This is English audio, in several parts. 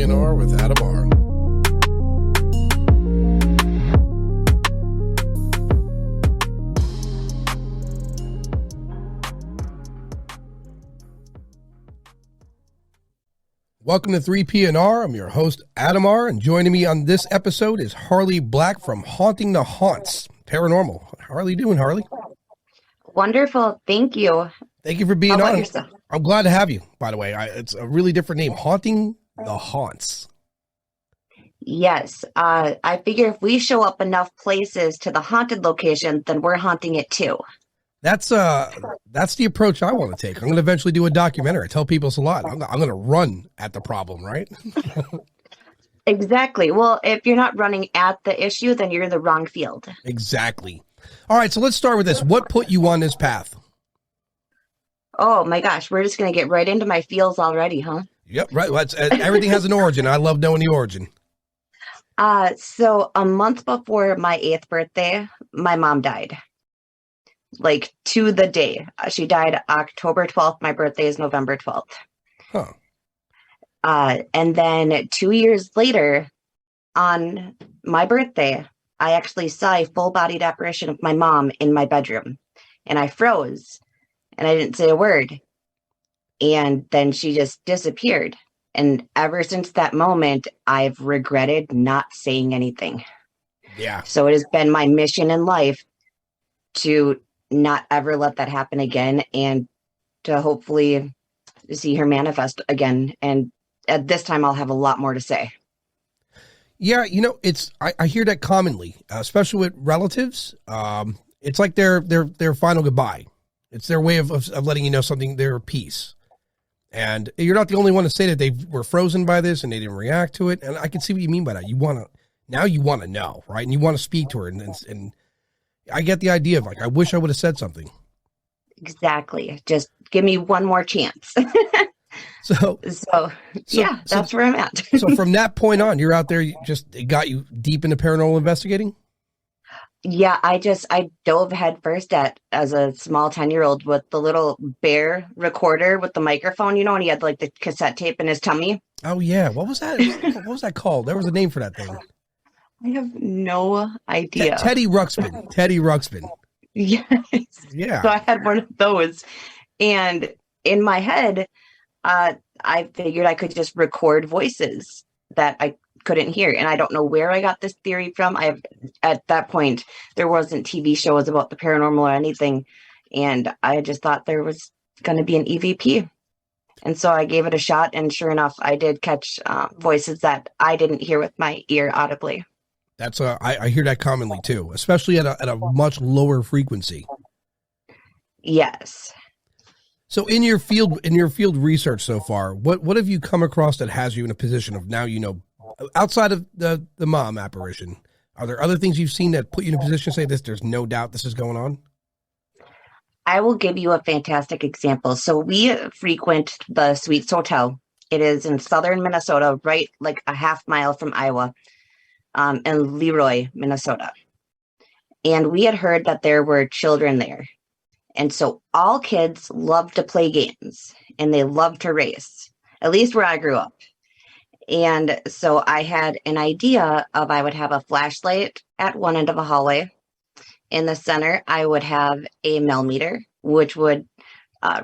PNR with Adam R. Welcome to 3PNR. I'm your host, Adam R. And joining me on this episode is Harley Black from Haunting the Haunts, Paranormal. How are you doing, Harley? Wonderful. Thank you. Thank you for being on. Yourself? I'm glad to have you, by the way. It's a really different name, Haunting the Haunts. Yes. I figure if we show up enough places to the haunted location, then we're haunting it too. That's the approach I want to take. I'm going to eventually do a documentary. I tell people it's a lot. I'm going to run at the problem, right? Exactly. Well, if you're not running at the issue, then you're in the wrong field. Exactly. All right, so let's start with this. What put you on this path? Oh my gosh, we're just going to get right into my feels already, huh? Yep, right. Well, everything has an origin. I love knowing the origin. So a month before my 8th birthday, my mom died. Like to the day. She died October 12th. My birthday is November 12th. Huh. And then 2 years later, on my birthday, I actually saw a full-bodied apparition of my mom in my bedroom. And I froze. And I didn't say a word. And then she just disappeared. And ever since that moment, I've regretted not saying anything. Yeah. So it has been my mission in life to not ever let that happen again, and to hopefully see her manifest again. And at this time, I'll have a lot more to say. Yeah, you know, I hear that commonly, especially with relatives. It's like their final goodbye. It's their way of letting you know something, their piece. And you're not the only one to say that they were frozen by this and they didn't react to it. And I can see what you mean by that. You want to know, right? And you want to speak to her, and I get the idea of, like, I wish I would have said something. Exactly. Just give me one more chance. So yeah, that's where I'm at. So from that point on, you're out there, it got you deep into paranormal investigating? Yeah, I dove head first as a small 10-year-old with the little bear recorder with the microphone, and he had like the cassette tape in his tummy. Oh yeah. What was that? What was that called? There was a name for that thing. I have no idea. Teddy Ruxpin. Yes. Yeah. So I had one of those. And in my head, I figured I could just record voices that I couldn't hear. And I don't know where I got this theory from. At that point, there wasn't TV shows about the paranormal or anything. And I just thought there was going to be an EVP. And so I gave it a shot. And sure enough, I did catch voices that I didn't hear with my ear audibly. That's I hear that commonly too, especially at a much lower frequency. Yes. So in your field research so far, what have you come across that has you in a position of now, outside of the mom apparition, are there other things you've seen that put you in a position to say this, there's no doubt this is going on? I will give you a fantastic example. So we frequent the Sweets Hotel. It is in southern Minnesota, right like a half mile from Iowa. In Leroy, Minnesota. And we had heard that there were children there. And so all kids love to play games and they love to race, at least where I grew up. And so I had an idea of I would have a flashlight at one end of a hallway. In the center, I would have a millimeter, which would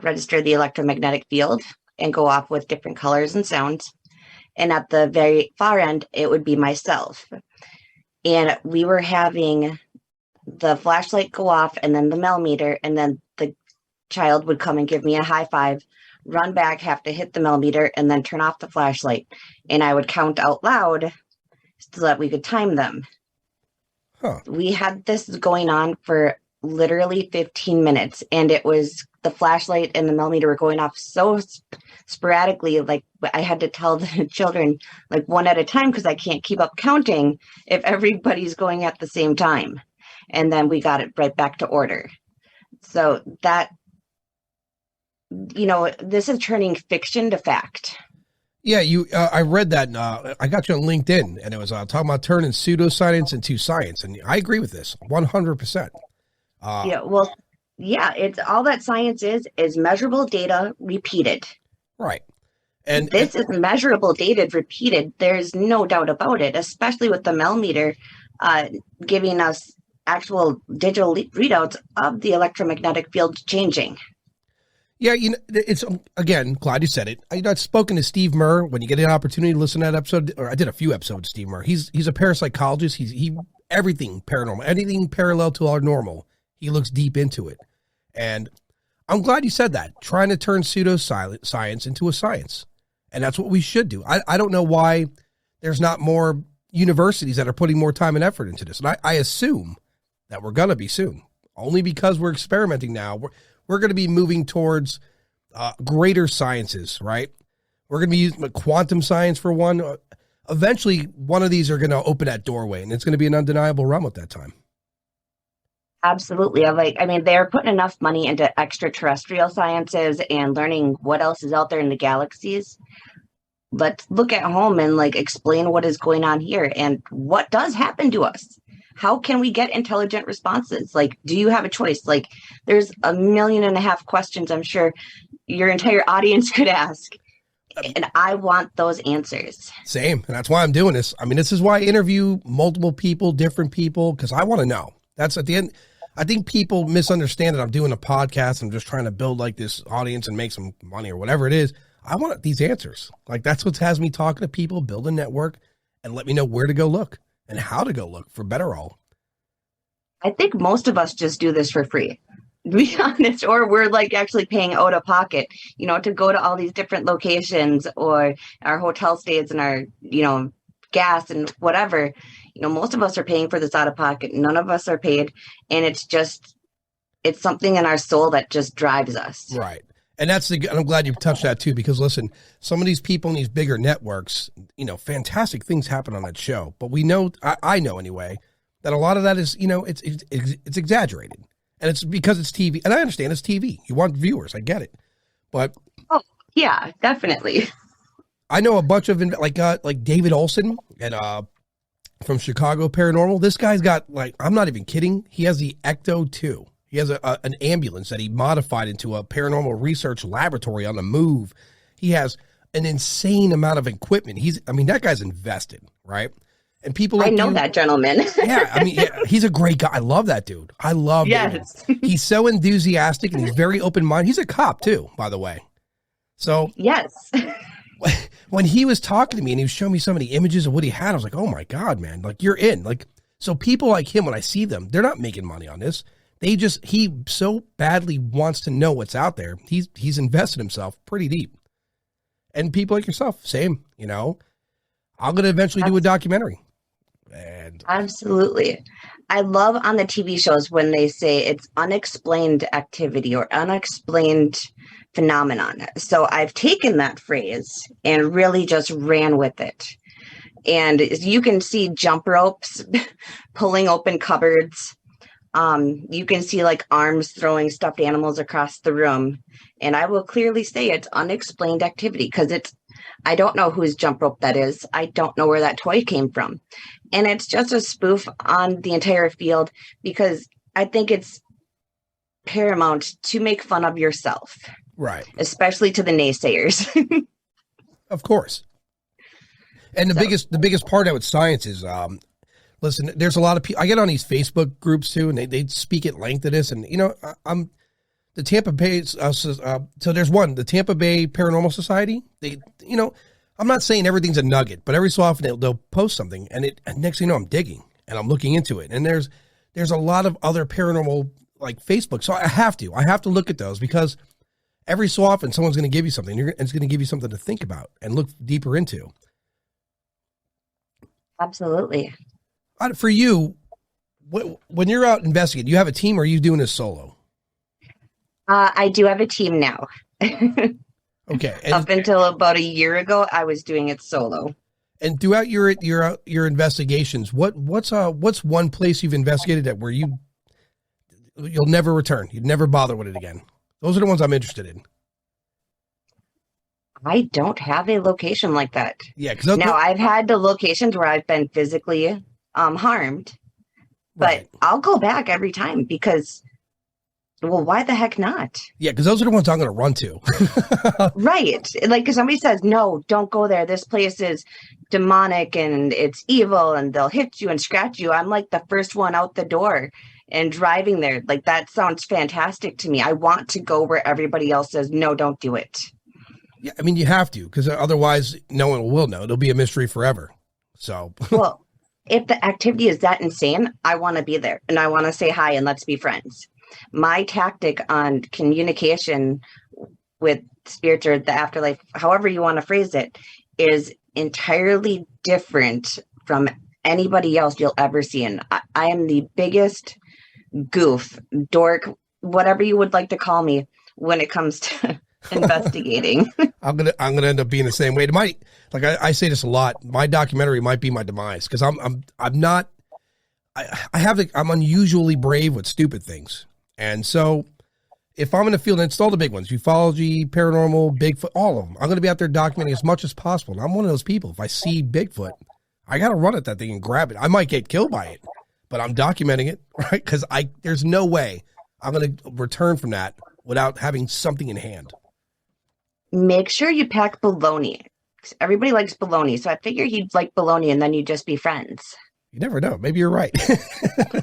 register the electromagnetic field and go off with different colors and sounds. And at the very far end, it would be myself. And we were having the flashlight go off and then the millimeter, and then the child would come and give me a high five, run back, have to hit the millimeter, and then turn off the flashlight. And I would count out loud so that we could time them. Huh. We had this going on for literally 15 minutes, and it was the flashlight and the millimeter were going off so sporadically. Like, I had to tell the children like one at a time because I can't keep up counting if everybody's going at the same time. And then we got it right back to order. So that, this is turning fiction to fact. Yeah, I read that. I got you on LinkedIn, and it was talking about turning pseudoscience into science, and I agree with this 100%. It's all that science is measurable data repeated. Right. And This is measurable, dated, repeated. There's no doubt about it, especially with the millimeter giving us actual digital readouts of the electromagnetic field changing. yeah, it's again, glad you said it. I've spoken to Steve Murr. When you get an opportunity to listen to that episode, or I did a few episodes with Steve Murr. He's a parapsychologist. He everything paranormal, anything parallel to our normal. He looks deep into it. And I'm glad you said that. Trying to turn pseudoscience into a science. And that's what we should do. I don't know why there's not more universities that are putting more time and effort into this. And I assume that we're going to be soon. Only because we're experimenting now. We're going to be moving towards greater sciences, right? We're going to be using quantum science for one. Eventually, one of these are going to open that doorway, and it's going to be an undeniable realm at that time. Absolutely. They're putting enough money into extraterrestrial sciences and learning what else is out there in the galaxies. Let's look at home and explain what is going on here and what does happen to us. How can we get intelligent responses? Do you have a choice? There's 1.5 million questions I'm sure your entire audience could ask. And I want those answers. Same. And that's why I'm doing this. This is why I interview multiple people, different people, because I want to know. That's at the end. I think people misunderstand that I'm doing a podcast. I'm just trying to build this audience and make some money or whatever it is. I want these answers. That's what has me talking to people, build a network, and let me know where to go look and how to go look for better all. I think most of us just do this for free, to be honest, or we're actually paying out of pocket, to go to all these different locations or our hotel stays and our, gas and whatever. Most of us are paying for this out of pocket. None of us are paid. And it's something in our soul that just drives us. Right. And I'm glad you touched that too, because listen, some of these people in these bigger networks, fantastic things happen on that show, but we know, I know anyway, that a lot of that is, it's exaggerated, and it's because it's TV. And I understand it's TV. You want viewers. I get it. But oh yeah, definitely. I know a bunch of like David Olson and from Chicago Paranormal. This guy's got I'm not even kidding. He has the Ecto 2. He has an ambulance that he modified into a paranormal research laboratory on the move. He has an insane amount of equipment. That guy's invested, right? And people I know that gentleman. yeah, he's a great guy. I love that dude. I love him. He's so enthusiastic and he's very open-minded. He's a cop too, by the way. So yes. When he was talking to me and he was showing me some of the images of what he had, I was like, oh my God, man, you're in. So people like him, when I see them, they're not making money on this. He so badly wants to know what's out there. He's invested himself pretty deep. And people like yourself, same, I'm going to eventually do a documentary. And absolutely. I love on the TV shows when they say it's unexplained activity or unexplained phenomenon. So I've taken that phrase and really just ran with it. And you can see jump ropes pulling open cupboards. You can see arms throwing stuffed animals across the room. And I will clearly say it's unexplained activity because I don't know whose jump rope that is. I don't know where that toy came from. And it's just a spoof on the entire field because I think it's paramount to make fun of yourself. Right. Especially to the naysayers. Of course. And the biggest part of it, science is, listen, there's a lot of people, I get on these Facebook groups too, and they speak at length of this. And, I'm the Tampa Bay, so there's one, the Tampa Bay Paranormal Society. I'm not saying everything's a nugget, but every so often they'll post something and next thing you know, I'm digging and I'm looking into it. And there's a lot of other paranormal Facebook. So I have to look at those because every so often someone's going to give you something. It's going to give you something to think about and look deeper into. Absolutely. For you, when you're out investigating, you have a team or are you doing this solo? I do have a team now. Okay. Up until about a year ago, I was doing it solo. And throughout your investigations, what's one place you've investigated that where you'll never return? You'd never bother with it again. Those are the ones I'm interested in. I don't have a location like that. Yeah. Now I've had the locations where I've been physically harmed, but right. I'll go back every time because Well, why the heck not? Yeah, because those are the ones I'm going to run to. Right. Like, if somebody says, no, don't go there. This place is demonic and it's evil and they'll hit you and scratch you. I'm like the first one out the door and driving there. Like, that sounds fantastic to me. I want to go where everybody else says, no, don't do it. Yeah, I mean, you have to, because otherwise no one will know. It'll be a mystery forever. So, Well, if the activity is that insane, I want to be there and I want to say hi and let's be friends. My tactic on communication with spirits or the afterlife, however you want to phrase it, is entirely different from anybody else you'll ever see. And I am the biggest goof, dork, whatever you would like to call me when it comes to investigating. I'm gonna end up being the same way. It might, like I say this a lot. My documentary might be my demise because I'm not. I'm unusually brave with stupid things, and so if I'm in the field, and it's all the big ones, ufology, paranormal, Bigfoot, all of them. I'm going to be out there documenting as much as possible. And I'm one of those people. If I see Bigfoot, I got to run at that thing and grab it. I might get killed by it, but I'm documenting it, right? Because there's no way I'm going to return from that without having something in hand. Make sure you pack bologna. Everybody likes bologna, so I figure he'd like bologna, and then you'd just be friends. You never know. Maybe you're right.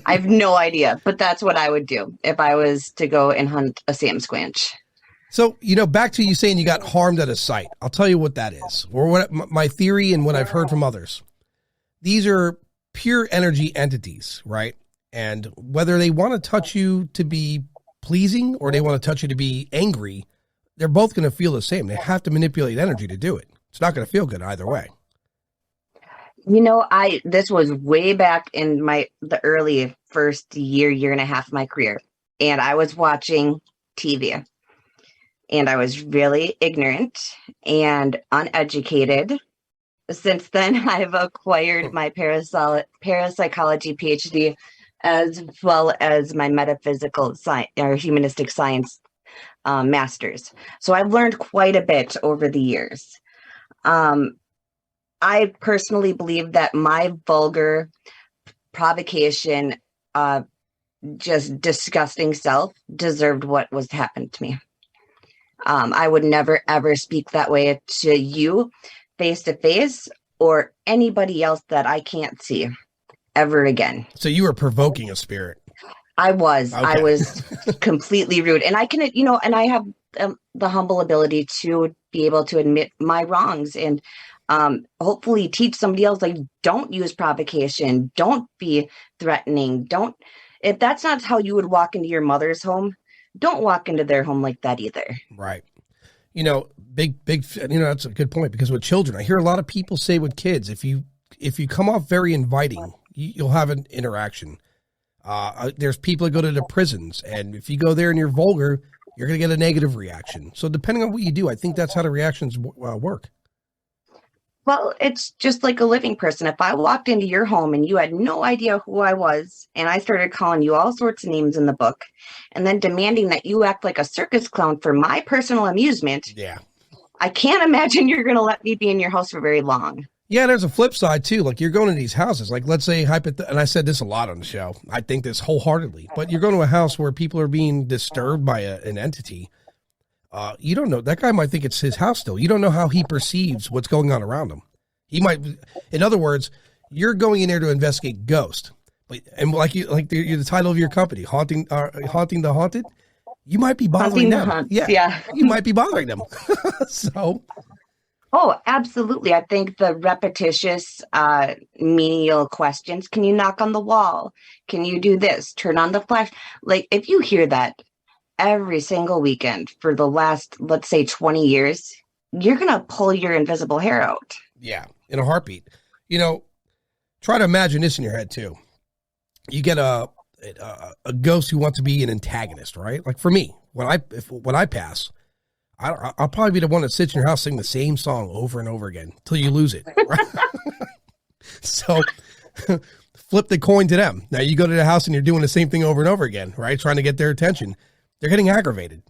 I have no idea, but that's what I would do if I was to go and hunt a Sam Squanch. So, back to you saying you got harmed at a site. I'll tell you what that is, or what my theory and what I've heard from others. These are pure energy entities, right? And whether they want to touch you to be pleasing or they want to touch you to be angry, they're both going to feel the same. They have to manipulate energy to do it. It's not going to feel good either way. This was way back in the early first year and a half of my career. And I was watching TV and I was really ignorant and uneducated. Since then, I've acquired my parapsychology PhD as well as my metaphysical science or humanistic science master's. So I've learned quite a bit over the years. I personally believe that my vulgar provocation, just disgusting self deserved what was happened to me. I would never, ever speak that way to you face to face or anybody else that I can't see ever again. So you were provoking a spirit. I was. Okay. I was completely rude. And I can, and I have the humble ability to be able to admit my wrongs and hopefully teach somebody else, like, don't use provocation, don't be threatening, if that's not how you would walk into your mother's home, don't walk into their home like that either. Right. Big, that's a good point, because with children, I hear a lot of people say with kids, if you come off very inviting, you'll have an interaction. There's people that go to the prisons, and if you go there and you're vulgar, you're going to get a negative reaction. So depending on what you do, I think that's how the reactions work. Well, it's just like a living person. If I walked into your home and you had no idea who I was, and I started calling you all sorts of names in the book, and then demanding that you act like a circus clown for my personal amusement, yeah, I can't imagine you're going to let me be in your house for very long. Yeah, there's a flip side too. Like, you're going to these houses, like, let's say, and I said this a lot on the show, I think this wholeheartedly, but you're going to a house where people are being disturbed by an entity. You don't know, that guy might think it's his house still. You don't know how he perceives what's going on around him. He might, in other words, you're going in there to investigate ghosts, and you're the title of your company, haunting the haunted. You might be bothering them. Yeah, you might be bothering them. So. Oh, absolutely. I think the repetitious, menial questions. Can you knock on the wall? Can you do this? Turn on the flash. Like, if you hear that every single weekend for the last, let's say, 20 years, you're going to pull your invisible hair out. Yeah, in a heartbeat. Try to imagine this in your head too. You get a ghost who wants to be an antagonist, right? Like, for me, when I pass, I'll probably be the one that sits in your house singing the same song over and over again until you lose it. Right? So flip the coin to them. Now you go to the house and you're doing the same thing over and over again, right? Trying to get their attention. They're getting aggravated.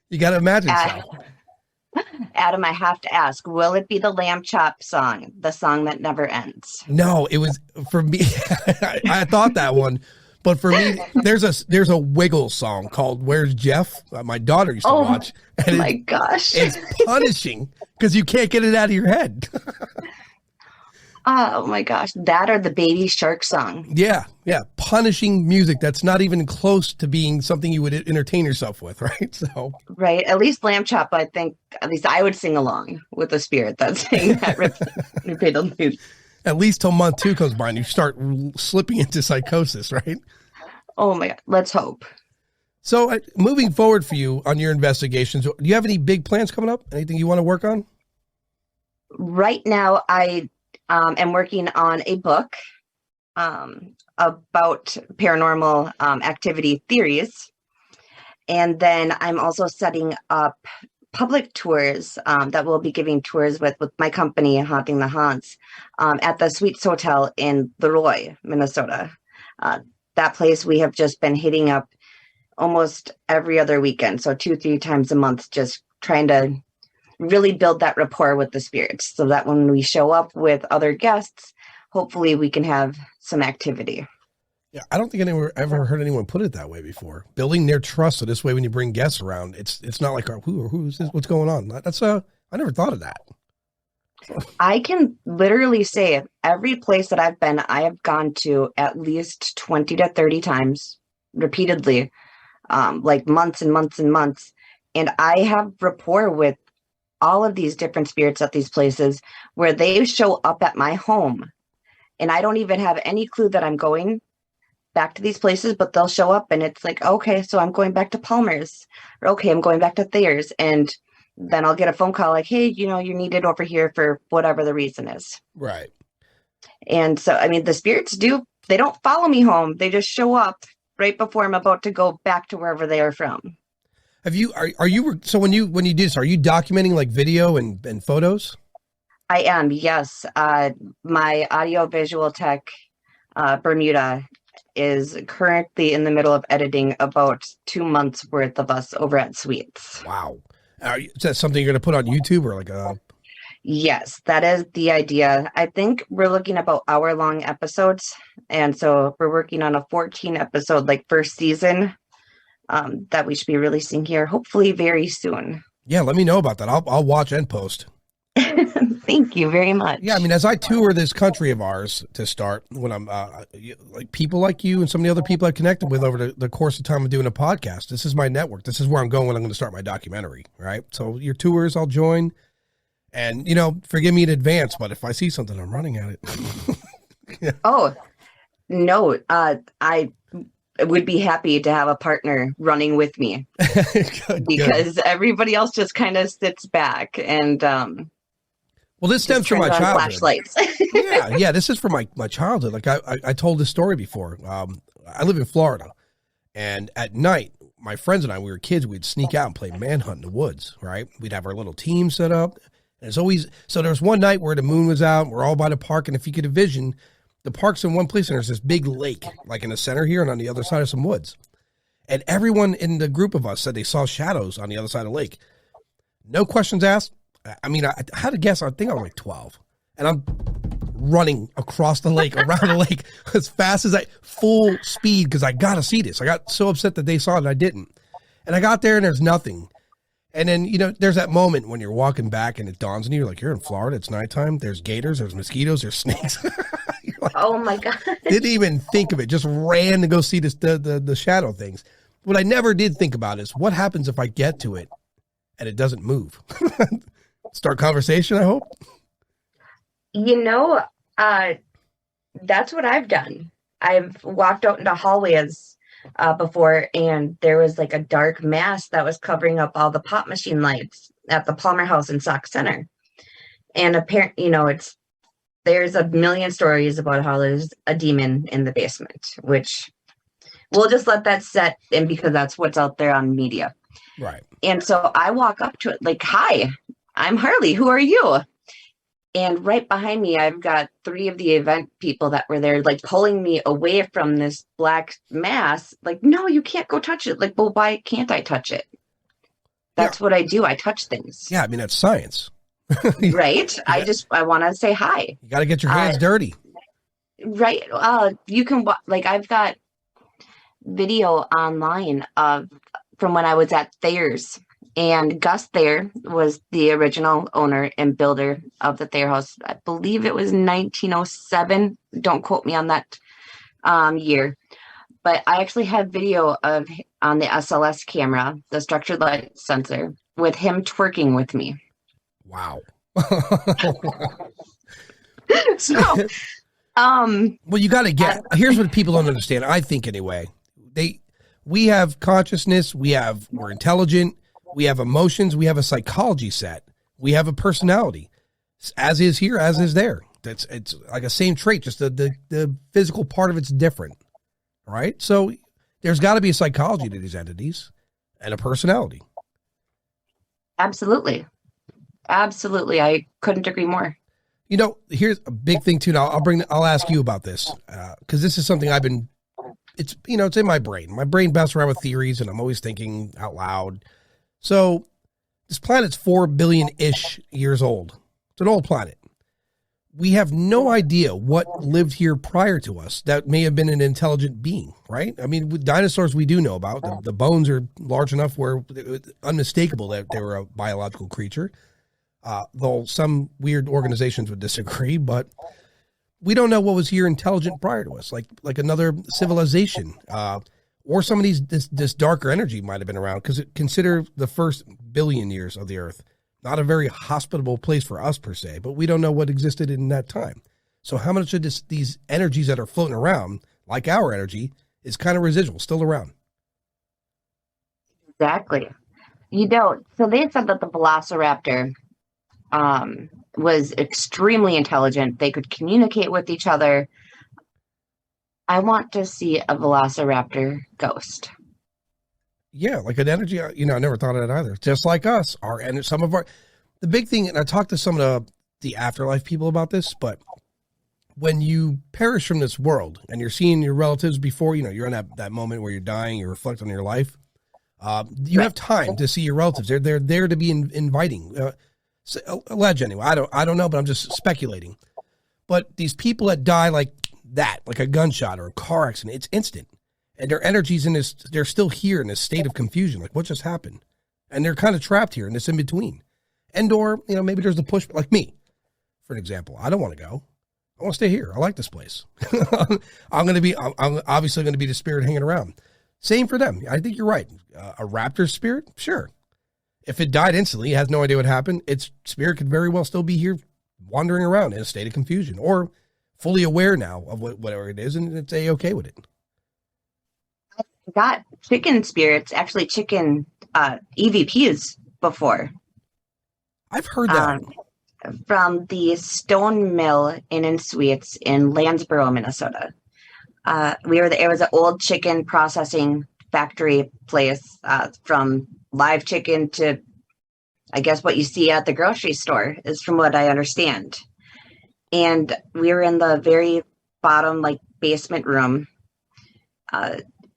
You got to imagine so. Adam, I have to ask, will it be the Lamb Chop song, the song that never ends? No, it was, for me, I thought that one, But for me, there's a Wiggle song called "Where's Jeff?" My daughter used to watch. And my gosh, it's punishing because you can't get it out of your head. Oh my gosh, that or the Baby Shark song. Yeah, punishing music that's not even close to being something you would entertain yourself with, right? So right, at least Lamb Chop, I think at least I would sing along with the spirit that's saying that repeated music. At least till month 2 comes by and you start slipping into psychosis, right? Oh my God, let's hope. So moving forward for you on your investigations, do you have any big plans coming up? Anything you want to work on? Right now, I am working on a book about paranormal activity theories. And then I'm also setting up public tours that we'll be giving tours with my company, Haunting the Haunts, at the Sweets Hotel in Leroy, Minnesota. That place we have just been hitting up almost every other weekend. So 2-3 times a month, just trying to really build that rapport with the spirits so that when we show up with other guests, hopefully we can have some activity. Yeah, I don't think anyone ever heard anyone put it that way before. Building their trust, so this way when you bring guests around, it's not like who's this? What's going on? That's I never thought of that. I can literally say every place that I've been, I have gone to at least 20 to 30 times repeatedly, like months and months and months. And I have rapport with all of these different spirits at these places where they show up at my home and I don't even have any clue that I'm going back to these places, but they'll show up and it's like, okay, so I'm going back to Palmer's, or okay, I'm going back to Thayer's. And then I'll get a phone call like, hey, you're needed over here for whatever the reason is. Right. And so, I mean, the spirits they don't follow me home. They just show up right before I'm about to go back to wherever they are from. Are you, so when you do this, are you documenting like video and photos? I am, yes. My audiovisual tech, Bermuda, is currently in the middle of editing about 2 months worth of us over at Sweets. Wow. Is that something you're going to put on YouTube or like a... Yes, that is the idea. I think we're looking about hour-long episodes. And so we're working on a 14 episode, like first season, that we should be releasing here, hopefully very soon. Yeah, let me know about that. I'll watch and post. Thank you very much. Yeah, I mean, as I tour this country of ours to start, when I'm like people like you and some of the other people I've connected with over the course of time of doing a podcast, this is my network. This is where I'm going when I'm going to start my documentary, right? So your tours, I'll join. And, forgive me in advance, but if I see something, I'm running at it. Yeah. Oh, no, I would be happy to have a partner running with me because everybody else just kind of sits back and well, this stems from my childhood. Flashlights. yeah, this is from my childhood. Like I told this story before. I live in Florida, and at night, my friends and I, we were kids, we'd sneak out and play manhunt in the woods, right? We'd have our little team set up. And it's always, so there was one night where the moon was out, we're all by the park, and if you could envision, the park's in one place, and there's this big lake, like in the center here, and on the other side of some woods. And everyone in the group of us said they saw shadows on the other side of the lake. No questions asked. I mean, I had to guess, I think I was like 12. And I'm running across the lake, around the lake, as fast as full speed, because I got to see this. I got so upset that they saw it, I didn't. And I got there, and there's nothing. And then, there's that moment when you're walking back, and it dawns on you, like, you're in Florida, it's nighttime, there's gators, there's mosquitoes, there's snakes. Like, oh, my God. Didn't even think of it, just ran to go see the shadow things. What I never did think about is what happens if I get to it and it doesn't move? Start conversation, I hope. That's what I've done. I've walked out into hallways before, and there was like a dark mass that was covering up all the pop machine lights at the Palmer House in Sauk Center. And apparently, there's a million stories about how there's a demon in the basement, which we'll just let that set in because that's what's out there on media. Right. And so I walk up to it like, hi, I'm Harley. Who are you? And right behind me, I've got 3 of the event people that were there, like pulling me away from this black mass. Like, no, you can't go touch it. Like, well, why can't I touch it? That's what I do. I touch things. Yeah, I mean, that's science. Right? Yeah. I want to say hi. You got to get your hands dirty. Right. You can, like, I've got video online of from when I was at Thayer's, and Gus Thayer was the original owner and builder of the Thayer House. I believe it was 1907. Don't quote me on that year, but I actually have video of on the SLS camera, the structured light sensor, with him twerking with me. Wow. So, well, you got to get, here's what people don't understand. I think anyway, we have consciousness, we're intelligent, we have emotions, we have a psychology set, we have a personality, as is here, as is there. It's like a same trait, just the physical part of it's different, right? So there's got to be a psychology to these entities and a personality. Absolutely. Absolutely. I couldn't agree more. You know, here's a big thing too. Now I'll ask you about this, because this is something it's in my brain. My brain bounces around with theories and I'm always thinking out loud. So this planet's 4 billion-ish years old. It's an old planet. We have no idea what lived here prior to us that may have been an intelligent being, right? I mean, with dinosaurs, we do know about. The bones are large enough where it's unmistakable that they were a biological creature. Though some weird organizations would disagree, but we don't know what was here intelligent prior to us, like another civilization, or some of this darker energy might have been around, because consider the first billion years of the Earth. Not a very hospitable place for us per se, but we don't know what existed in that time. So how much of these energies that are floating around, like our energy, is kind of residual, still around? Exactly. So they said that the Velociraptor was extremely intelligent. They could communicate with each other. I want to see a Velociraptor ghost. Yeah, like an energy, I never thought of that either. Just like us, the big thing, and I talked to some of the afterlife people about this, but when you perish from this world and you're seeing your relatives before, you're in that moment where you're dying, you reflect on your life, you have time to see your relatives. They're there to be inviting. Alleged anyway. I don't know, but I'm just speculating. But these people that die like that, like a gunshot or a car accident, it's instant. And their energies they're still here in this state of confusion. Like, what just happened? And they're kind of trapped here in this in between. Or maybe there's the push, like me, for an example. I don't want to go. I want to stay here. I like this place. I'm obviously going to be the spirit hanging around. Same for them. I think you're right. A raptor spirit? Sure. If it died instantly, it has no idea what happened, its spirit could very well still be here wandering around in a state of confusion, or fully aware now of whatever it is, and it's okay with it. Got chicken spirits, actually chicken EVPs before. I've heard that. From the Stone Mill Inn and Suites in Landsboro, Minnesota. It was an old chicken processing factory place, from live chicken to, I guess, what you see at the grocery store, is from what I understand. And we were in the very bottom, basement room.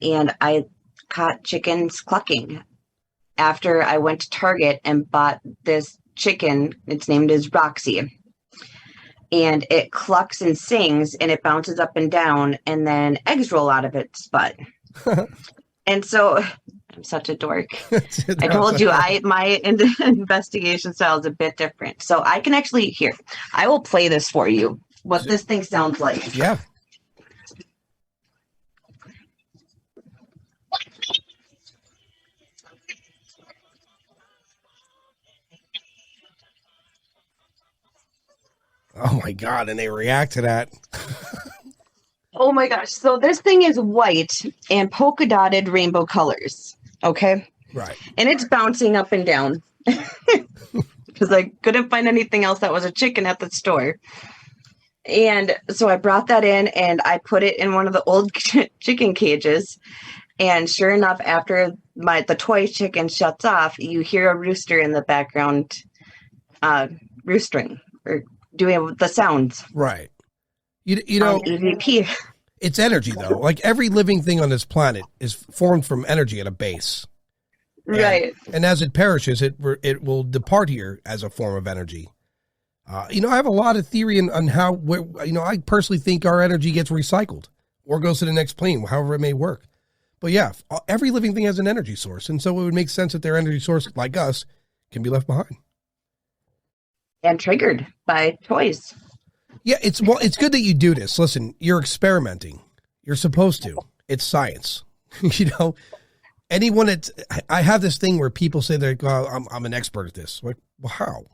And I caught chickens clucking after I went to Target and bought this chicken. Its name is Roxy. And it clucks and sings, and it bounces up and down, and then eggs roll out of its butt. And so I'm such a dork. I told you my investigation style is a bit different. So I can actually, I will play this for you, what this thing sounds like. Yeah. Oh my God. And they react to that. Oh my gosh. So this thing is white and polka dotted rainbow colors. Okay. Right. And it's bouncing up and down because I couldn't find anything else that was a chicken at the store. And so I brought that in and I put it in one of the old chicken cages. And sure enough, after the toy chicken shuts off, you hear a rooster in the background, roostering or doing the sounds. Right. You know, EVP. It's energy though. Like every living thing on this planet is formed from energy at a base. Right. And as it perishes, it will depart here as a form of energy. I have a lot of theory on how, I personally think our energy gets recycled or goes to the next plane, however it may work. But yeah, every living thing has an energy source. And so it would make sense that their energy source, like us, can be left behind. And triggered by toys. Yeah, it's good that you do this. Listen, you're experimenting. You're supposed to. It's science. Anyone I have this thing where people say they're, well, I'm an expert at this. Like, well, how?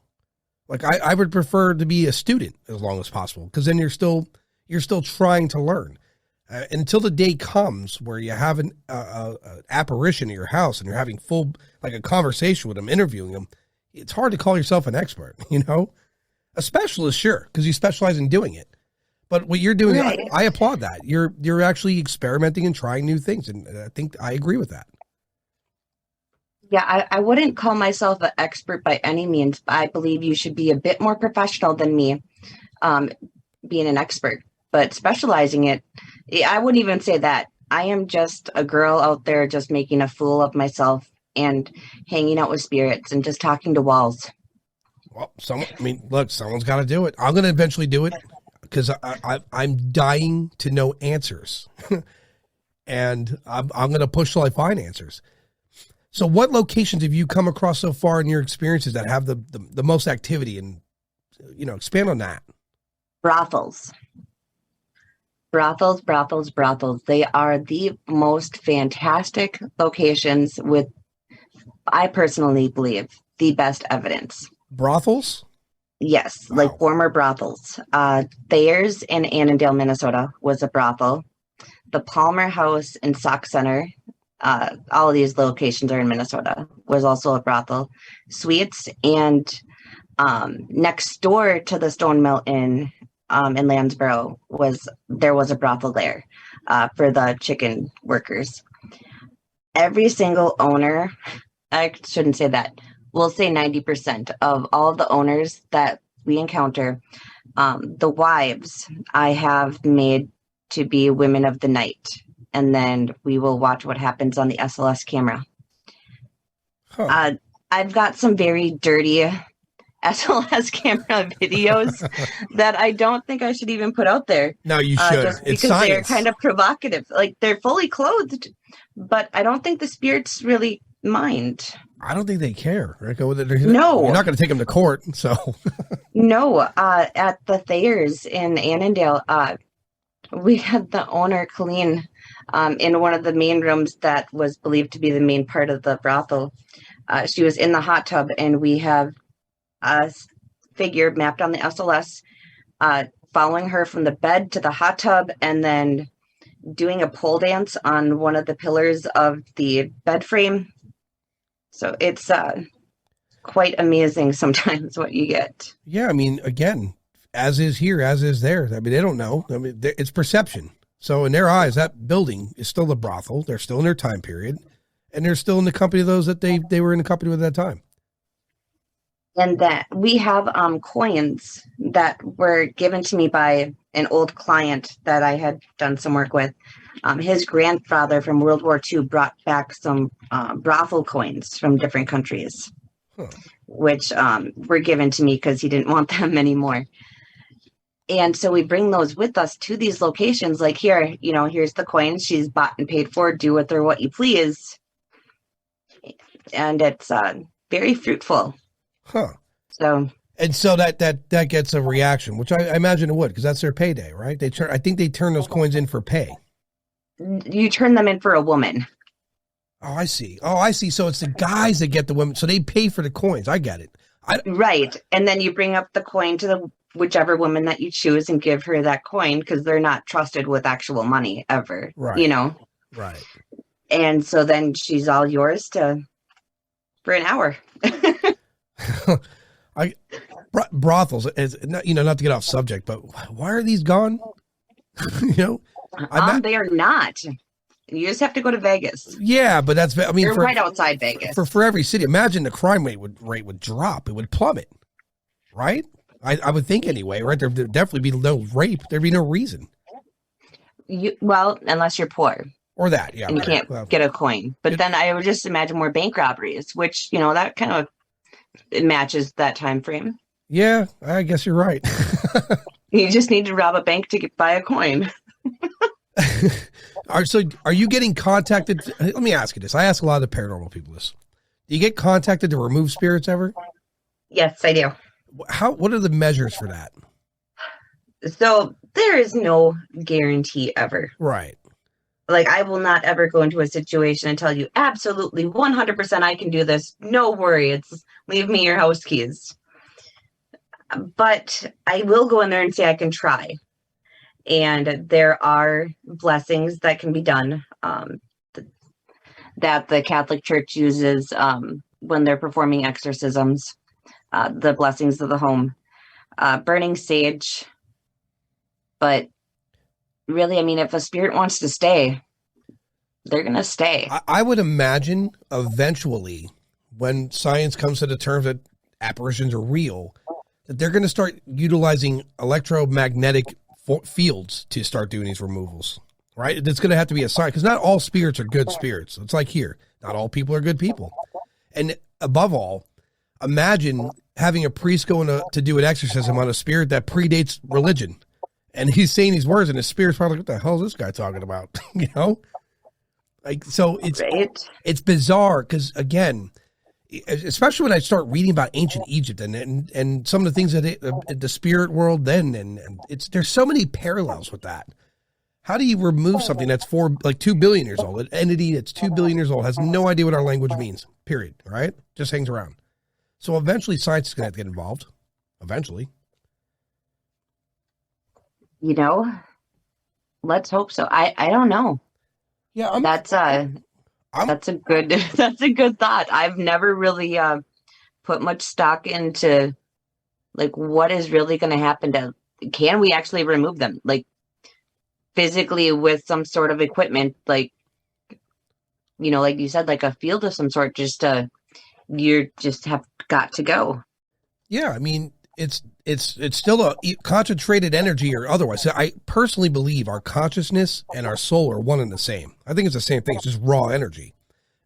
Like, I would prefer to be a student as long as possible, because then you're still trying to learn. Until the day comes where you have an apparition in your house and you're having full, like a conversation with them, interviewing them, it's hard to call yourself an expert, A specialist, sure, because you specialize in doing it. But what you're doing, right. I applaud that. You're actually experimenting and trying new things, and I think I agree with that. Yeah, I wouldn't call myself an expert by any means. I believe you should be a bit more professional than me, being an expert. But specializing it, I wouldn't even say that. I am just a girl out there just making a fool of myself and hanging out with spirits and just talking to walls. Well, someone's got to do it. I'm going to eventually do it because I'm dying to know answers. And I'm going to push till I find answers. So what locations have you come across so far in your experiences that have the most activity? And, expand on that. Brothels. Brothels. They are the most fantastic locations with, I personally believe, the best evidence. Brothels? Yes, wow. Like former brothels. Thayer's in Annandale, Minnesota was a brothel. The Palmer House in Sauk Center, all of these locations are in Minnesota, was also a brothel. Sweets, and next door to the Stone Mill in Landsboro was a brothel there for the chicken workers. Every single owner, I shouldn't say that, we'll say 90% of all of the owners that we encounter, the wives I have made to be women of the night, and then we will watch what happens on the SLS camera. Huh. I've got some very dirty SLS camera videos that I don't think I should even put out there. No, you should. Just because they're kind of provocative. Like, they're fully clothed, but I don't think the spirits really mind. I don't think they care. No. You're not going to take them to court, so. No, at the Thayer's in Annandale, we had the owner, Colleen, in one of the main rooms that was believed to be the main part of the brothel. She was in the hot tub, and we have a figure mapped on the SLS, following her from the bed to the hot tub, and then doing a pole dance on one of the pillars of the bed frame. So it's quite amazing sometimes what you get. Yeah, I mean, again, as is here, as is there. I mean, they don't know. I mean, it's perception. So in their eyes, that building is still a brothel. They're still in their time period, and they're still in the company of those that they were in the company with at that time. And that we have coins that were given to me by an old client that I had done some work with. His grandfather from World War II brought back some brothel coins from different countries, which were given to me because he didn't want them anymore. And so we bring those with us to these locations. Like, here, here's the coins she's bought and paid for. Do with her what you please. And it's very fruitful. Huh. So that gets a reaction, which I imagine it would, because that's their payday, right? I think they turn those coins in for pay. You turn them in for a woman. Oh, I see. So it's the guys that get the women. So they pay for the coins. I get it. Right. And then you bring up the coin to the whichever woman that you choose and give her that coin, because they're not trusted with actual money ever. Right. Right. And so then she's all yours for an hour. Brothels is not to get off subject, but why are these gone? They are not. You just have to go to Vegas. Yeah, but you're right outside Vegas. For every city, imagine the crime rate would drop. It would plummet, right? I would think anyway, right? There'd definitely be no rape. There'd be no reason. Unless you're poor. Or that, yeah. And you can't get a coin. But then I would just imagine more bank robberies, which, that kind of matches that time frame. Yeah, I guess you're right. You just need to rob a bank to buy a coin. Are you getting contacted? Let me ask you this. I ask a lot of the paranormal people this. Do you get contacted to remove spirits ever? Yes, I do. What are the measures for that? So there is no guarantee ever. Right. Like, I will not ever go into a situation and tell you absolutely 100% I can do this. No worry. It's leave me your house keys. But I will go in there and say I can try. And there are blessings that can be done that the Catholic Church uses when they're performing exorcisms, the blessings of the home, burning sage. But really, I mean, if a spirit wants to stay, they're going to stay. I would imagine eventually when science comes to the terms that apparitions are real, that they're going to start utilizing electromagnetic fields to start doing these removals, right? It's going to have to be a sign because not all spirits are good spirits. It's like here, not all people are good people. And above all, imagine having a priest going to do an exorcism on a spirit that predates religion. And he's saying these words and his spirit's probably like, what the hell is this guy talking about? You know? Like, so it's bizarre because, again, especially when I start reading about ancient Egypt and some of the things that the spirit world then, and there's so many parallels with that. How do you remove something that's 2 billion years old, an entity that's 2 billion years old, has no idea what our language means, period, right? Just hangs around. So eventually science is going to have to get involved, eventually. You know, let's hope so. I don't know. Yeah, that's a good thought. I've never really put much stock into like what is really going to happen to. Can we actually remove them, like physically with some sort of equipment, like like you said, like a field of some sort? You just have got to go. Yeah, I mean, it's still a concentrated energy or otherwise. I personally believe our consciousness and our soul are one and the same. I think it's the same thing. It's just raw energy.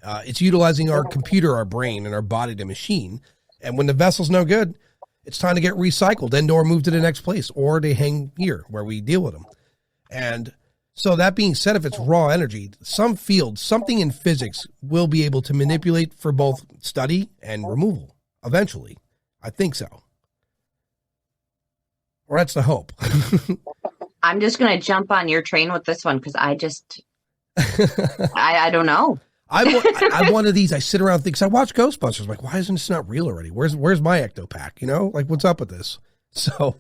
It's utilizing our computer, our brain, and our body to machine. And when the vessel's no good, it's time to get recycled and or moved to the next place, or they hang here where we deal with them. And so that being said, if it's raw energy, some field, something in physics will be able to manipulate for both study and removal eventually. I think so. Or that's the hope. I'm just going to jump on your train with this one because I don't know. I'm one of these. I sit around and think, 'cause I watch Ghostbusters. I'm like, why isn't this not real already? Where's my ectopack? Like, what's up with this? So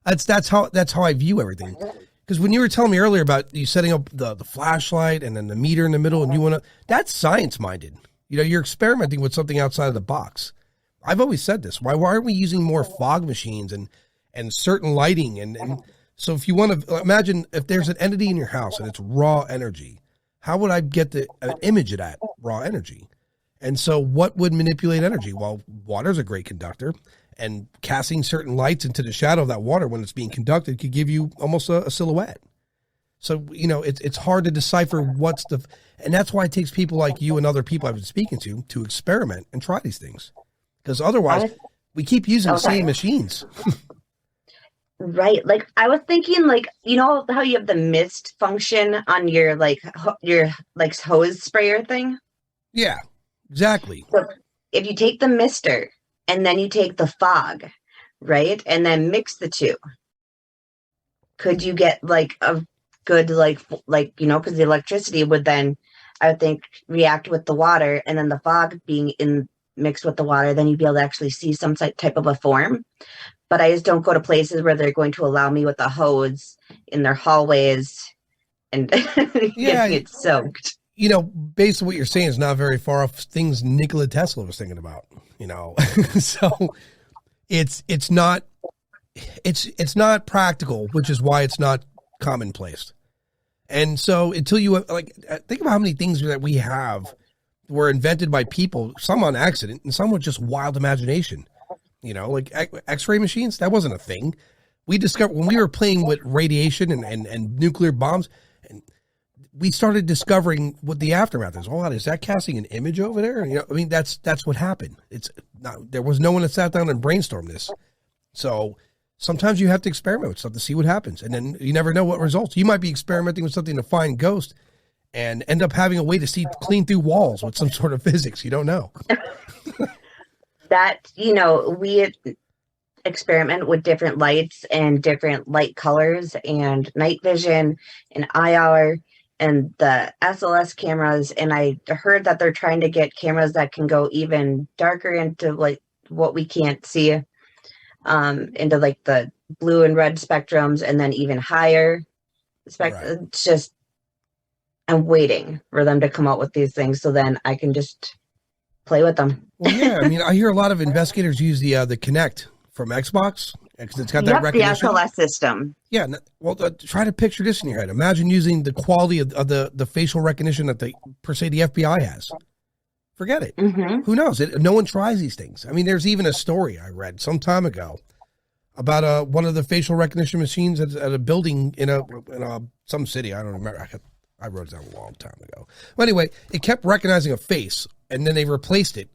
that's how I view everything. Because when you were telling me earlier about you setting up the flashlight and then the meter in the middle, and that's science minded. You're experimenting with something outside of the box. I've always said this. Why aren't we using more fog machines and certain lighting? And so if you want to imagine if there's an entity in your house and it's raw energy, how would I get an image of that raw energy? And so what would manipulate energy? Well, water's a great conductor, and casting certain lights into the shadow of that water when it's being conducted could give you almost a silhouette. So, it's hard to decipher and that's why it takes people like you and other people I've been speaking to experiment and try these things. Because otherwise we keep using the same machines. Right. Like I was thinking, like, how you have the mist function on your hose sprayer thing? Yeah, exactly. So if you take the mister and then you take the fog, right, and then mix the two, could you get like a good because the electricity would then, I would think, react with the water, and then the fog being mixed with the water, then you'd be able to actually see some type of a form. But I just don't go to places where they're going to allow me with a hose in their hallways and getting it soaked. Based on what you're saying is not very far off things Nikola Tesla was thinking about, So it's not practical, which is why it's not commonplace. And so until you think about how many things that we have were invented by people, some on accident and some with just wild imagination. Like X-ray machines, that wasn't a thing. We discovered when we were playing with radiation and nuclear bombs, and we started discovering what the aftermath is. Oh, is that casting an image over there? That's what happened. It's not, there was no one that sat down and brainstormed this. So sometimes you have to experiment with stuff to see what happens. And then you never know what results. You might be experimenting with something to find ghost and end up having a way to see clean through walls with some sort of physics. You don't know. That, we experiment with different lights and different light colors and night vision and IR and the SLS cameras. And I heard that they're trying to get cameras that can go even darker into like what we can't see, into like the blue and red spectrums, and then even higher spectrum. Right. It's just, I'm waiting for them to come out with these things so then I can just play with them. Well, yeah, I mean, I hear a lot of investigators use the Kinect from Xbox because it's got that recognition. The SLS system. Yeah, well, try to picture this in your head. Imagine using the quality of the facial recognition that the FBI has. Forget it. Mm-hmm. Who knows? No one tries these things. I mean, there's even a story I read some time ago about one of the facial recognition machines at a building in some city. I don't remember. I wrote it down a long time ago. But anyway, it kept recognizing a face, and then they replaced it,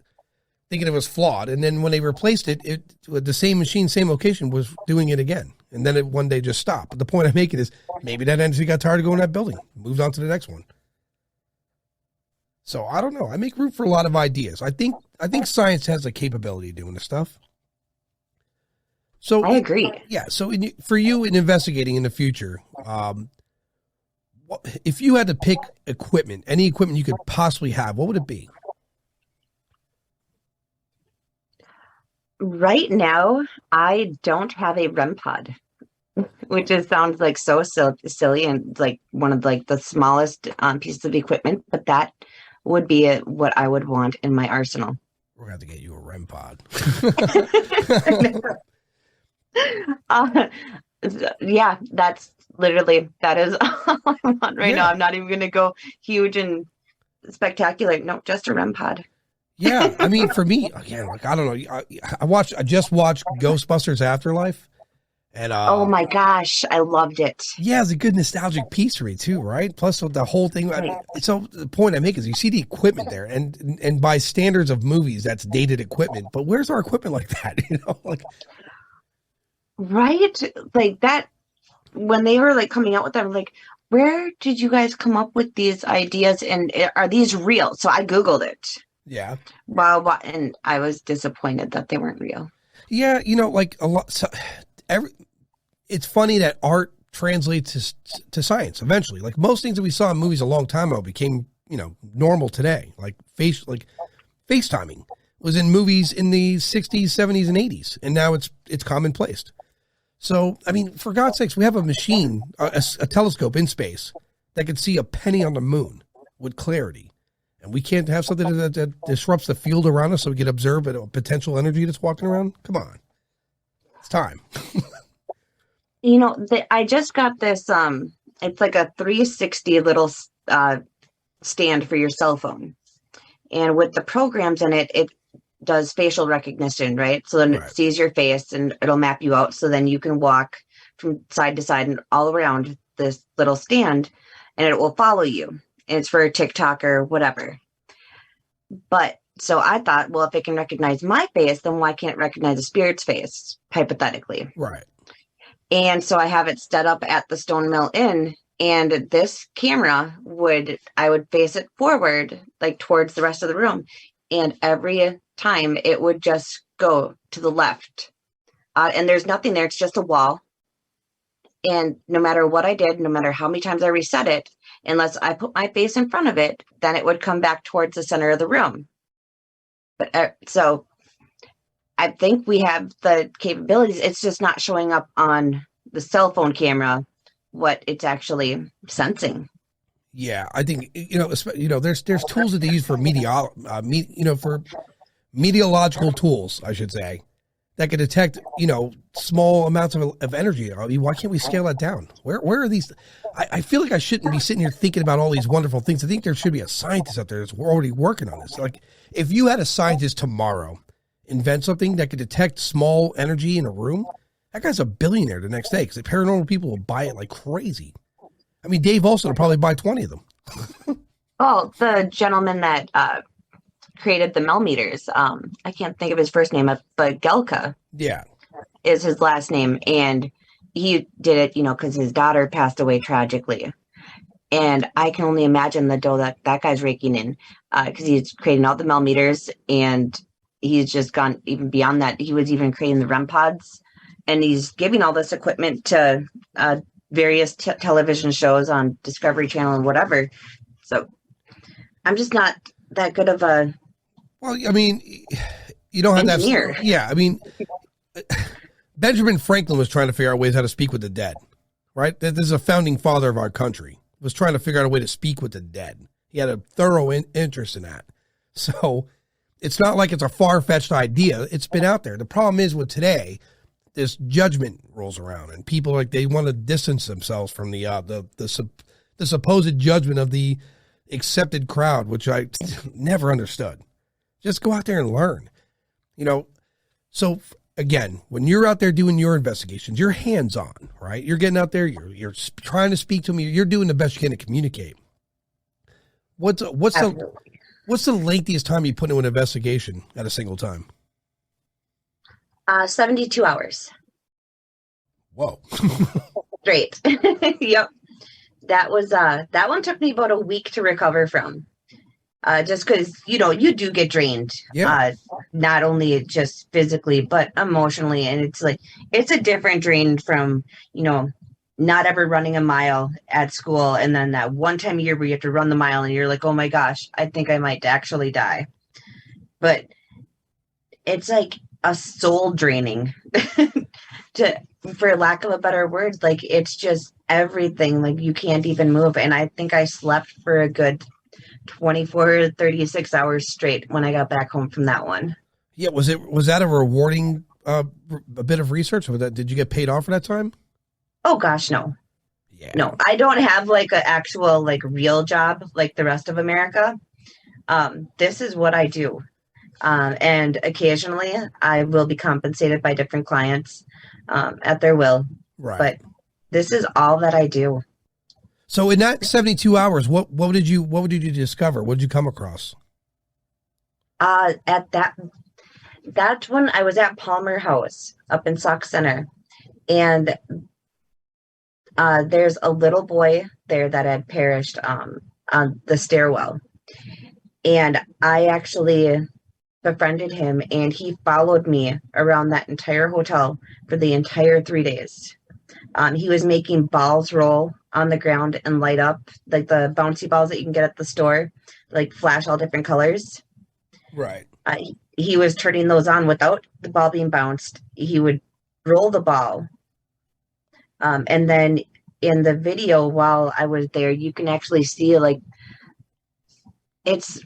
thinking it was flawed. And then when they replaced it, the same machine, same location, was doing it again. And then it one day just stopped. But the point I'm making is maybe that entity got tired of going to that building, moved on to the next one. So I don't know. I make room for a lot of ideas. I think science has the capability of doing this stuff. So I agree. Yeah. So for you in investigating in the future, if you had to pick equipment, any equipment you could possibly have, what would it be? Right now, I don't have a REM pod, which sounds like so silly and like one of like the smallest pieces of equipment, but that would be what I would want in my arsenal. We're going to have to get you a REM pod. Yeah, that is all I want right now. I'm not even going to go huge and spectacular. No, just a REM pod. Yeah, I mean, for me, again, like I don't know. I just watched Ghostbusters Afterlife, and oh my gosh, I loved it. Yeah, it's a good nostalgic piece for me too, right? Plus the whole thing. Right. I mean, so the point I make is you see the equipment there, and by standards of movies, that's dated equipment. But where's our equipment like that? Right, like that. When they were like coming out with them, like, where did you guys come up with these ideas, and are these real? So I Googled it. Yeah. Wow, and I was disappointed that they weren't real. Yeah, like a lot. So it's funny that art translates to science eventually. Like most things that we saw in movies a long time ago became, normal today. Like FaceTiming was in movies in the 60s, 70s, and 80s, and now it's commonplace. So, I mean, for God's sakes, we have a machine, a telescope in space that could see a penny on the moon with clarity. And we can't have something that disrupts the field around us so we can observe a potential energy that's walking around? Come on. It's time. I just got this, it's like a 360 little stand for your cell phone. And with the programs in it, it does facial recognition, right? So then It sees your face and it'll map you out. So then you can walk from side to side and all around this little stand and it will follow you. And it's for TikTok or whatever. But so I thought, well, if it can recognize my face, then why can't it recognize a spirit's face, hypothetically? Right. And so I have it set up at the Stone Mill Inn, and this camera I would face it forward, like towards the rest of the room. And every time it would just go to the left. And there's nothing there. It's just a wall. And no matter what I did, no matter how many times I reset it, unless I put my face in front of it, then it would come back towards the center of the room. But so I think we have the capabilities. It's just not showing up on the cell phone camera what it's actually sensing. Yeah, I think there's tools that they use for for meteorological tools, I should say, that can detect, small amounts of energy. I mean, why can't we scale that down? Where are these? I feel like I shouldn't be sitting here thinking about all these wonderful things. I think there should be a scientist out there that's already working on this. Like, if you had a scientist tomorrow invent something that could detect small energy in a room, that guy's a billionaire the next day because the paranormal people will buy it like crazy. I mean, Dave Olson will probably buy 20 of them. Oh, the gentleman that created the millimeters. I can't think of his first name, but Gelka. Yeah. is his last name, and he did it, because his daughter passed away tragically. And I can only imagine the dough that guy's raking in, because he's creating all the millimeters, and he's just gone even beyond that. He was even creating the REM pods, and he's giving all this equipment to various television shows on Discovery Channel and whatever. So I'm just not that good of a Well, I mean, you don't have engineer. to have, yeah, I mean, Benjamin Franklin was trying to figure out ways how to speak with the dead, right? This is a founding father of our country, was trying to figure out a way to speak with the dead. He had a thorough interest in that. So it's not like it's a far-fetched idea. It's been out there. The problem is with today, this judgment rolls around, and people like they want to distance themselves from the supposed judgment of the accepted crowd, which I never understood. Just go out there and learn, So again, when you're out there doing your investigations, you're hands-on, right? You're getting out there, you're trying to speak to them, you're doing the best you can to communicate. What's the lengthiest time you put into an investigation at a single time? 72 hours. Whoa. Straight. Yep. That was that one took me about a week to recover from. Just because, you do get drained. Yeah. Not only just physically, but emotionally. And it's a different drain from, not ever running a mile at school. And then that one time a year where you have to run the mile and you're like, oh my gosh, I think I might actually die. But it's like a soul draining for lack of a better word. Like, it's just everything. Like, you can't even move. And I think I slept for a good 24, 36 hours straight when I got back home from that one. Yeah. Was that a rewarding a bit of research? Did you get paid off for that time? Oh gosh, no. Yeah. No, I don't have like an actual like real job like the rest of America. This is what I do. And occasionally I will be compensated by different clients at their will. Right. But this is all that I do. So in that 72 hours, what did you discover? What did you come across? At that one, I was at Palmer House up in Sauk Center, and there's a little boy there that had perished on the stairwell, and I actually befriended him, and he followed me around that entire hotel for the entire 3 days. He was making balls roll on the ground and light up, like the bouncy balls that you can get at the store, like flash all different colors. Right. He was turning those on without the ball being bounced. He would roll the ball. And then in the video while I was there, you can actually see it's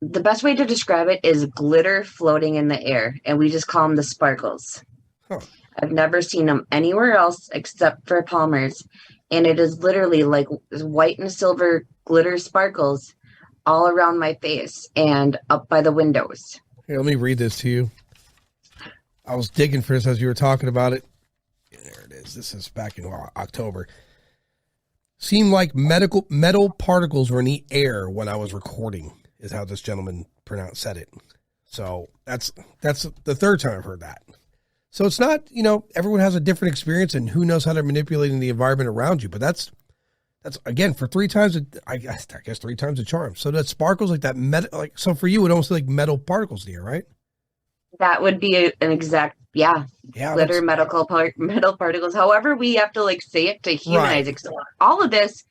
the best way to describe it is glitter floating in the air. And we just call them the sparkles. Huh. I've never seen them anywhere else except for Palmer's. And it is literally like white and silver glitter sparkles all around my face and up by the windows. Here, let me read this to you. I was digging for this as you were talking about it. There it is. This is back in October. Seemed like metal particles were in the air when I was recording, is how this gentleman said it. So that's the third time I've heard that. So it's not, everyone has a different experience, and who knows how they're manipulating the environment around you. But that's again, for 3 times, I guess 3 times a charm. So that sparkles like that metal, so for you, it almost like metal particles in the air, right? That would be an exact, yeah, glitter metal particles. However, we have to say it to humanize it. So all of this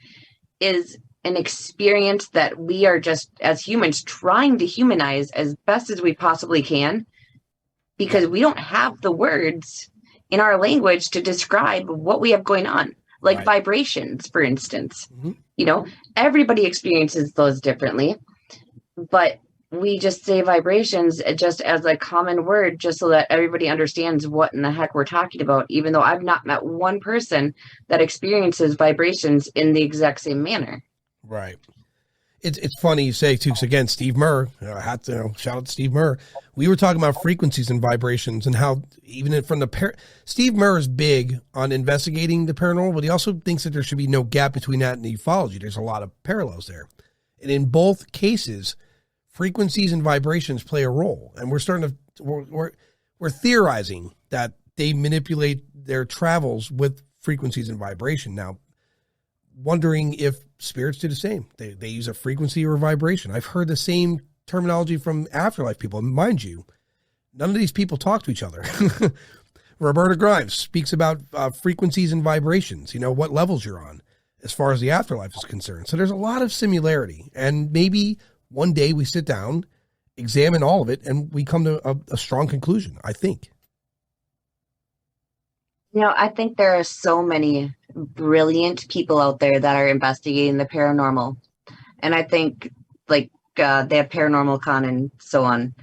is an experience that we are just, as humans, trying to humanize as best as we possibly can, because we don't have the words in our language to describe what we have going on, like vibrations, for instance. Mm-hmm. Everybody experiences those differently, but we just say vibrations just as a common word, just so that everybody understands what in the heck we're talking about, even though I've not met one person that experiences vibrations in the exact same manner. Right. It's funny you say too, because again, Steve Murr, I had to shout out to Steve Murr. We were talking about frequencies and vibrations and how even from Steve Murr is big on investigating the paranormal, but he also thinks that there should be no gap between that and the ufology. There's a lot of parallels there. And in both cases, frequencies and vibrations play a role. And we're starting to, we're theorizing that they manipulate their travels with frequencies and vibration. Now, wondering if spirits do the same. They use a frequency or a vibration. I've heard the same terminology from afterlife people. Mind you, none of these people talk to each other. Roberta Grimes speaks about frequencies and vibrations, what levels you're on as far as the afterlife is concerned. So there's a lot of similarity. And maybe one day we sit down, examine all of it, and we come to a strong conclusion, I think. I think there are so many brilliant people out there that are investigating the paranormal. And I think they have Paranormal Con and so on,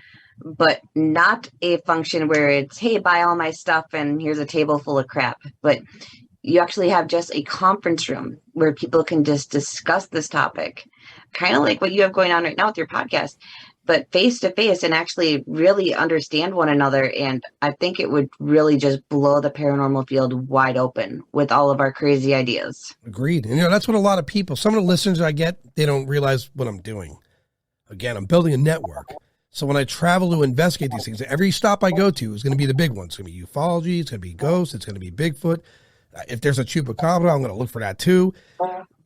but not a function where it's, hey, buy all my stuff and here's a table full of crap. But you actually have just a conference room where people can just discuss this topic, kind of like what you have going on right now with your podcast, but face to face and actually really understand one another. And I think it would really just blow the paranormal field wide open with all of our crazy ideas. Agreed. And that's what a lot of people, some of the listeners I get, they don't realize what I'm doing. Again, I'm building a network. So when I travel to investigate these things, every stop I go to is going to be the big one. It's going to be ufology. It's going to be ghosts. It's going to be Bigfoot. If there's a chupacabra, I'm going to look for that too.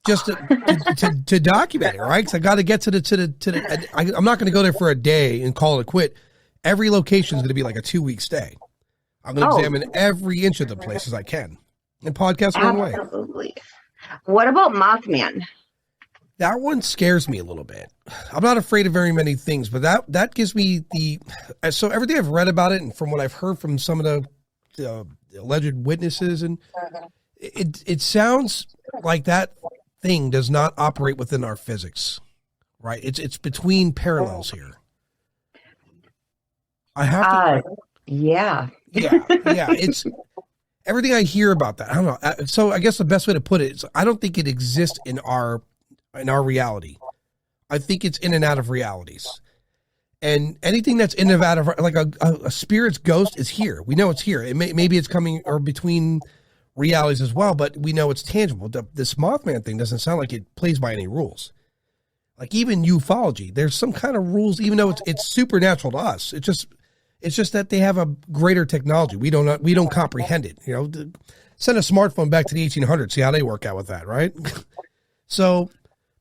Just to document it, right? Because I got to get to the. I'm not going to go there for a day and call it a quit. Every location is going to be like a 2-week stay. I'm going to examine every inch of the places I can, and podcast one way. Absolutely. What about Mothman? That one scares me a little bit. I'm not afraid of very many things, but that gives me so everything I've read about it and from what I've heard from some of the alleged witnesses, and it sounds like that thing does not operate within our physics, right? It's between parallels here. I have to. Yeah. It's everything I hear about that. I don't know. So I guess the best way to put it is I don't think it exists in our reality. I think it's in and out of realities. And anything that's in and out of, like a spirit's ghost is here. We know it's here. Maybe it's coming or between realities as well, but we know it's tangible. This Mothman thing doesn't sound like it plays by any rules. Like even ufology, there's some kind of rules, even though it's supernatural to us. It's just that they have a greater technology. We don't comprehend it. Send a smartphone back to the 1800s, see how they work out with that, right? So,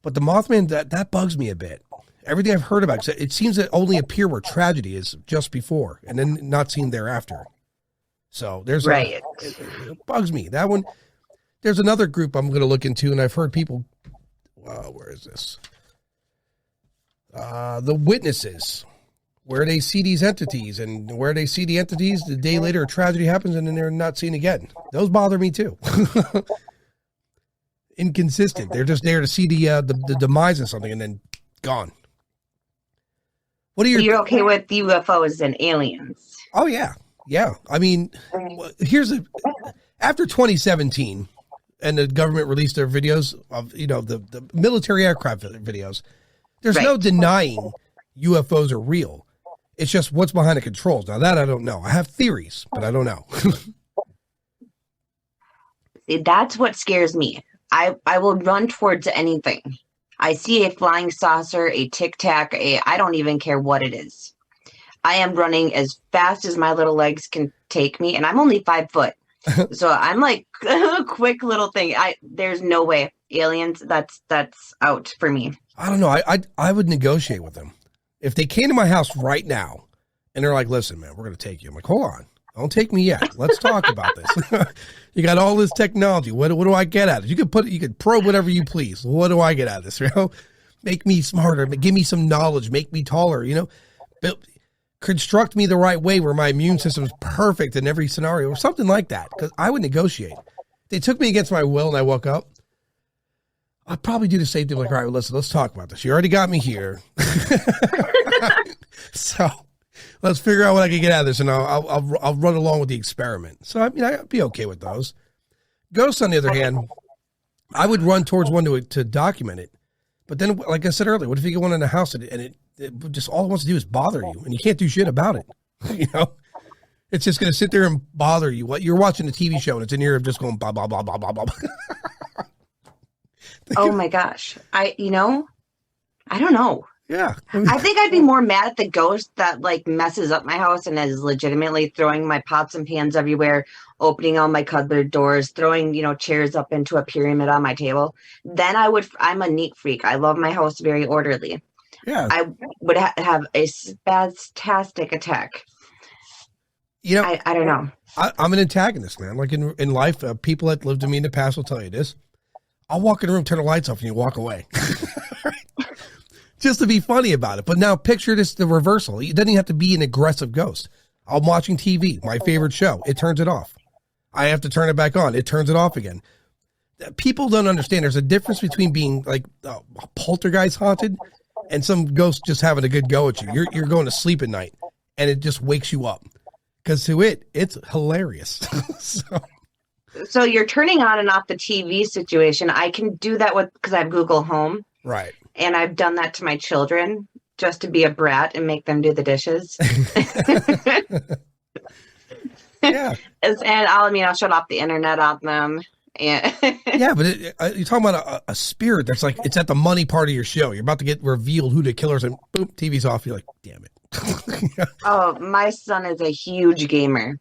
but the Mothman, that bugs me a bit. Everything I've heard about it seems to only appear where tragedy is just before and then not seen thereafter. So there's right. It bugs me. That one, there's another group I'm going to look into, and I've heard people, where is this? The witnesses, where they see these entities and where they see the entities, the day later a tragedy happens and then they're not seen again. Those bother me too. Inconsistent. They're just there to see the demise of something and then gone. What are you're okay with UFOs and aliens? Oh yeah. Yeah. I mean, after 2017 and the government released their videos of, the military aircraft videos, there's no denying UFOs are real. It's just what's behind the controls. Now that I don't know. I have theories, but I don't know. That's what scares me. I will run towards anything. I see a flying saucer, a Tic Tac, I don't even care what it is. I am running as fast as my little legs can take me, and I'm only 5 foot. So I'm like a quick little thing. There's no way. Aliens, that's out for me. I don't know. I would negotiate with them. If they came to my house right now and they're like, listen, man, we're going to take you. I'm like, hold on. Don't take me yet. Let's talk about this. You got all this technology. What do I get out of it? You could probe whatever you please. What do I get out of this? Make me smarter. Give me some knowledge. Make me taller. Construct me the right way where my immune system is perfect in every scenario or something like that. Because I would negotiate. They took me against my will and I woke up. I'd probably do the same thing. Like, all right, well, listen, let's talk about this. You already got me here. So let's figure out what I can get out of this, and I'll run along with the experiment. So I'd be okay with those. Ghosts, on the other hand, I would run towards one to document it. But then, like I said earlier, what if you get one in the house and it just all it wants to do is bother you, and you can't do shit about it? It's just going to sit there and bother you. You're watching a TV show and it's in here just going blah blah blah blah blah blah. Oh my gosh, I don't know. Yeah. I think I'd be more mad at the ghost that like messes up my house and is legitimately throwing my pots and pans everywhere, opening all my cupboard doors, throwing, chairs up into a pyramid on my table. Then I'm a neat freak. I love my house very orderly. Yeah. I would have a spastastic attack. I don't know. I'm an antagonist, man. Like in life, people that lived with me in the past will tell you this. I'll walk in the room, turn the lights off, and you walk away. Just to be funny about it. But now picture this, the reversal. It doesn't even have to be an aggressive ghost. I'm watching TV, my favorite show. It turns it off. I have to turn it back on. It turns it off again. People don't understand. There's a difference between being like a poltergeist haunted and some ghost just having a good go at you. You're going to sleep at night and it just wakes you up. Because to it's hilarious. So you're turning on and off the TV situation. I can do that because I have Google Home. Right. And I've done that to my children just to be a brat and make them do the dishes. Yeah. And I'll shut off the internet on them. And yeah, but you're talking about a spirit that's like, it's at the money part of your show. You're about to get revealed who the killers and boom, TV's off. You're like, damn it. Oh, my son is a huge gamer.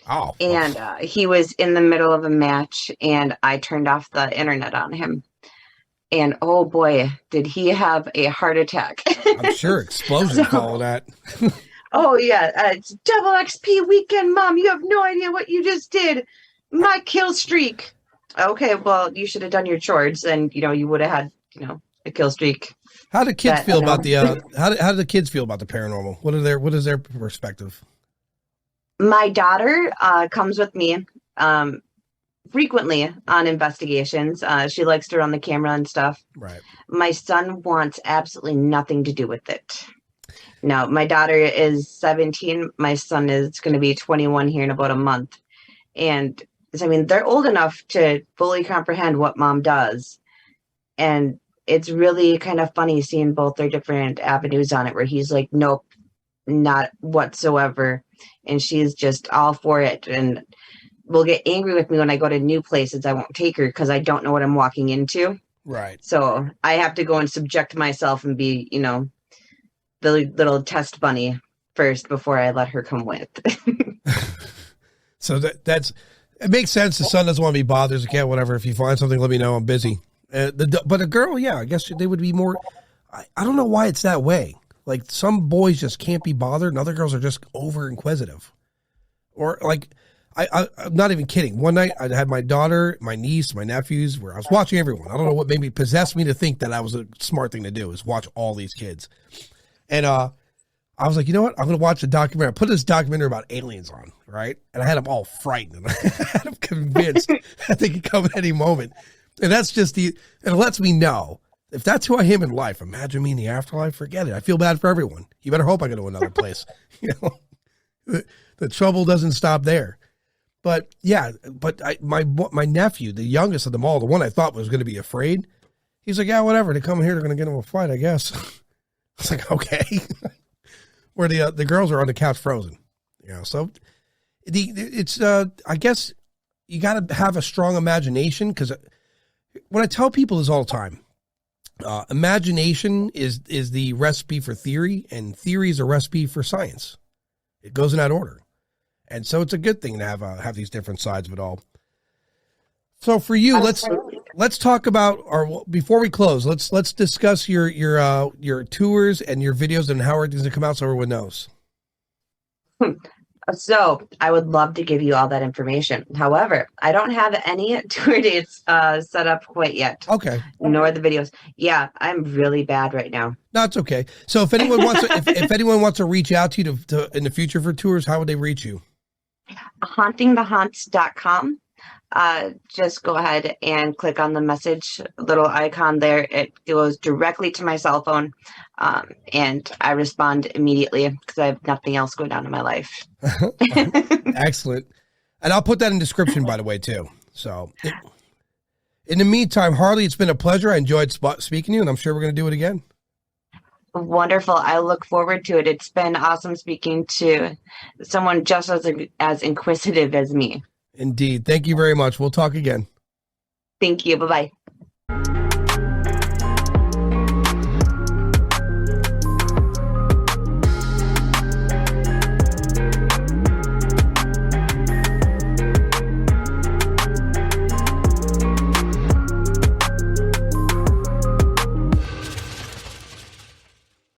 Oh. And he was in the middle of a match and I turned off the internet on him. And oh boy, did he have a heart attack. I'm sure explosions follow that. Oh yeah, it's double XP weekend, Mom. You have no idea what you just did. My kill streak. Okay, well, you should have done your chores and, you would have had, a kill streak. How do kids feel about the, how do the kids feel about the paranormal? What is their perspective? My daughter comes with me frequently on investigations. She likes to run the camera and stuff. Right. My son wants absolutely nothing to do with it. No, my daughter is 17. My son is going to be 21 here in about a month. And they're old enough to fully comprehend what Mom does. And it's really kind of funny seeing both their different avenues on it where he's like, nope, not whatsoever. And she's just all for it. And will get angry with me when I go to new places. I won't take her because I don't know what I'm walking into. Right. So I have to go and subject myself and be, the little test bunny first before I let her come with. So it makes sense. The son doesn't want to be bothered. He's like, yeah, whatever. If you find something, let me know. I'm busy. But a girl, yeah, I guess they would be more. I don't know why it's that way. Like some boys just can't be bothered, and other girls are just over inquisitive. Or like, I'm not even kidding. One night I had my daughter, my niece, my nephews, where I was watching everyone. I don't know what made me possess me to think that was a smart thing to do is watch all these kids. And I was like, you know what? I'm going to watch a documentary. I put this documentary about aliens on, right? And I had them all frightened. I had them convinced that they could come at any moment. And that's just it lets me know if that's who I am in life, imagine me in the afterlife, forget it. I feel bad for everyone. You better hope I go to another place. The trouble doesn't stop there. But yeah, my nephew, the youngest of them all, the one I thought was going to be afraid, he's like, yeah, whatever. They come here, they're going to get him a fight, I guess. I was like, okay. Where the girls are on the couch frozen, So it's I guess you got to have a strong imagination because what I tell people is all the time, imagination is the recipe for theory, and theory is a recipe for science. It goes in that order. And so it's a good thing to have these different sides of it all. So for you, let's talk about before we close, let's discuss your tours and your videos and how everything's gonna come out so everyone knows. So I would love to give you all that information. However, I don't have any tour dates set up quite yet. Okay. Nor the videos. Yeah, I'm really bad right now. No, it's okay. So if anyone wants to, if anyone wants to reach out to you to in the future for tours, how would they reach you? hauntingthehaunts.com. Just go ahead and click on the message little icon there. It goes directly to my cell phone. And I respond immediately because I have nothing else going on in my life. Excellent. And I'll put that in the description, by the way, too. So in the meantime, Harley, it's been a pleasure. I enjoyed speaking to you, and I'm sure we're going to do it again. Wonderful. I look forward to it. It's been awesome speaking to someone just as inquisitive as me. Indeed. Thank you very much. We'll talk again. Thank you. Bye-bye.